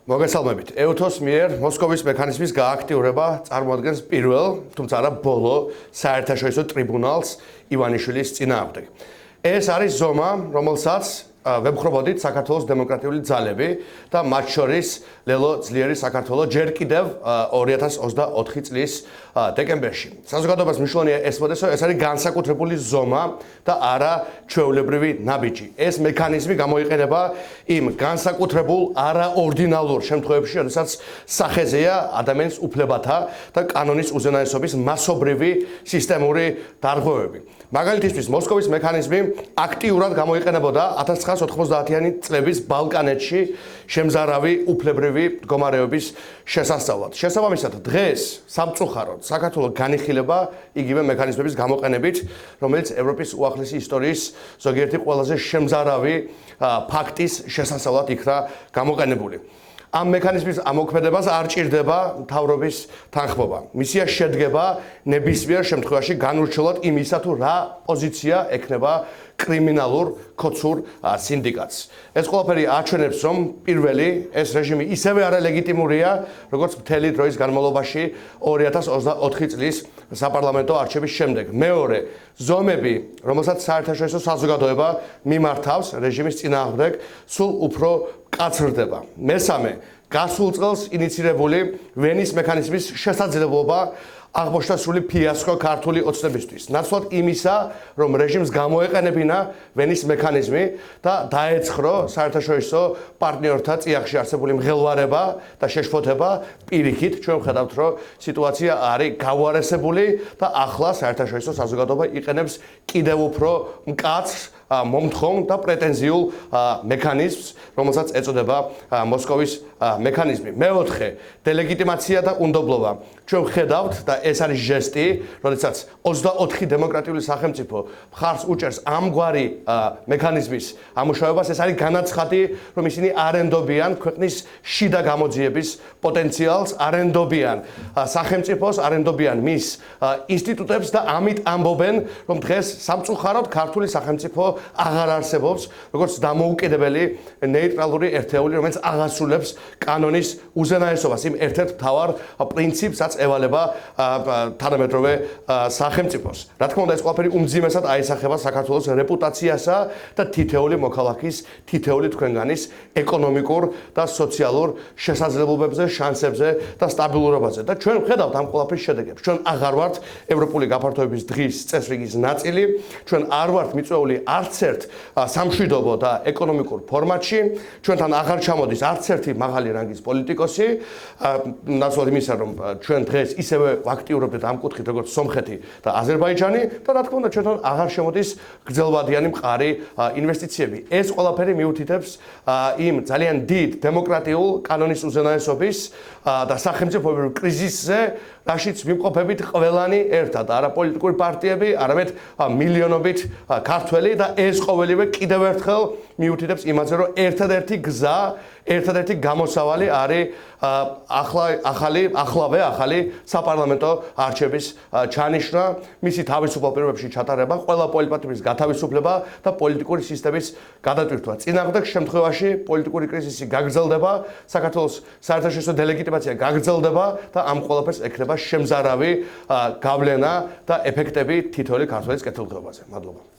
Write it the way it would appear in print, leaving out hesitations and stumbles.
მოგესალმებით. EUTOS მიერ მოსკოვის მექანიზმის გააქტიურება წარმოადგენს პირველ, თუმცა არა ბოლო საერთაშორისო ტრიბუნალს ივანიშვილის წინააღმდეგ. ეს არის ზომა, რომელსაც ვემხრობოდით საქართველოს დემოკრატიული ძალები და მათ შორის ლელო ძლიერი საქართველო ჯერ კიდევ 2024 წლის დეკემბერში. საზოგადოებას მნიშვნელოვანია ესმოდეს, რომ ეს არის განსაკუთრებული ზომა და არა ჩვეულებრივი ნაბიჯი. ეს მექანიზმი გამოიყენება იმ განსაკუთრებულ არაორდინალურ შემთხვევებში, როდესაც სახეზეა ადამიანის უფლებათა და კანონის უზენაესობის მასობრივი სისტემური დარღვევები. მაგალითისთვის მოსკოვის მექანიზმი აქტიურად გამოიყენებოდა 1990-იანი წლების ბალკანეთში შემზარავი უფლებრივი მდგომარეობის შესასწავლად. შესაბამისად, დღეს სამწუხაროდ საქართველოს განიხილება იგივე მექანიზმების გამოყენებით, რომელიც ევროპის უახლესი ისტორიის ზოგიერთი ყველაზე შემზარავი ფაქტის შესასწავლად იქნა გამოყენებული. ამ მექანიზმის ამოქმედებას არ ჭირდება მთავრობის თანხმობა. მისია შედგება ნებისმიერ შემთხვევაში განურჩევლად იმისა, თუ რა პოზიცია ექნება კრიმინალურ ქოცურ სინდიკატს. ეს ყველაფერი აჩვენებს, რომ პირველი ეს რეჟიმი ისევე არალეგიტიმურია, როგორც მთელი დროის განმავლობაში 2024 წლის საპარლამენტო არჩევის შემდეგ. მეორე, ზომები, რომელსაც საერთაშორისო საზოგადოება მიმართავს რეჟიმის წინააღმდეგ, სულ უფრო მკაცრდება. მესამე, გასულ წელს ინიცირებული ვენის მექანიზმის შესაძლებლობა აღმოჩნდა სრული ფიასკო ქართული ოცნებისთვის. ნაცვლად იმისა, რომ რეჟიმს გამოეყენებინა ვენის მექანიზმი და დაეცხრა საერთაშორისო პარტნიორთა წიაღში არსებული მღელვარება და შეშფოთება, პირიქით ჩვენ ვხედავთ, რომ სიტუაცია არის გავუარესებული და ახლა საერთაშორისო საზოგადოება იყენებს კიდევ უფრო მკაცრ მომთხოვნ და პრეტენზიულ მექანიზმს, რომელსაც ეწოდება მოსკოვის მექანიზმი. მეოთხე, დელეგიტიმაცია და უნდობლობა. ჩვენ ვხედავთ და ეს არის ჟესტი, როდესაც 24 დემოკრატიული სახელმწიფო მხარს უჭერს ამგვარი მექანიზმის ამუშავებას, ეს არის განაცხადი, რომ ისინი არენდობიან ქვეყნის შიდა გამოძიების პოტენციალს, არენდობიან სახელმწიფოს, არენდობიან მის ინსტიტუტებს და ამით ამბობენ, რომ დღეს სამწუხაროდ ქართული სახელმწიფო აღარ არსებობს, როგორც დამოუკიდებელი ნეიტრალური ერთეული, რომელიც აღასრულებს კანონის უზენაესობას, იმ ერთ-ერთ მთავარ პრინციპსაც ევალება თანამედროვე სახელმწიფოს. რა თქმა უნდა, ეს ყველაფერი უმძიმესად აისახება საქართველოს რეპუტაციასა და თითეული მოქალაქის, თითეული თქვენგანის ეკონომიკურ და სოციალურ შესაძლებლობებზე, შანსებზე და სტაბილურობაზე. და ჩვენ ვხედავთ ამ ყველაფრის შედეგებს. ჩვენ აღარ ვართ ევროპული გაფართოების დღის წესრიგის ნაწილი, ჩვენ არ ვართ მიწვეული არც ერთ სამშვიდობო და ეკონომიკურ ფორმატში, ჩვენთან აღარ ჩამოდის არც ერთი მაღალი რანგის პოლიტიკოსი, ნაცვლად იმისა, რომ ჩვენ დღეს ისევე ვაქტიურობდეთ ამ კუთხით, როგორც სომხეთი და აზერბაიჯანი და რა თქმა უნდა, ჩვენთან აღარ შემოდის გრძელვადიანი მყარი ინვესტიციები. ეს ყველაფერი მიუთითებს იმ ძალიან დიდ დემოკრატიულ კანონის უზენაესობის და სახელმწიფოებრივ კრიზისზე, რაშიც ვიმყოფებით ყველანი ერთად, არა პოლიტიკური პარტიები, არამედ მილიონობით ქართველი და ეს ყოველივე კიდევ ერთხელ მიუთითებს იმაზე, რომ ერთადერთი გზა, ერთადერთი გამოსავალი არის ახალი საპარლამენტო არჩევის ჩანიშვნა, მისი თავისუფალ პირობებში ჩატარება, ყველა პოლიტპარტიის გათავისუფლება და პოლიტიკური სისტემის გადატვირთვა. წინააღმდეგ შემთხვევაში პოლიტიკური კრიზისი გაგრძელდება, საქართველოს საერთაშორისო დელეგიტიმაცია გაგრძელდება და ამ ყველაფერს ექნება შემზარავი გავლენა და ეფექტები თითოეული ქართველის კეთილდღეობაზე. მადლობა.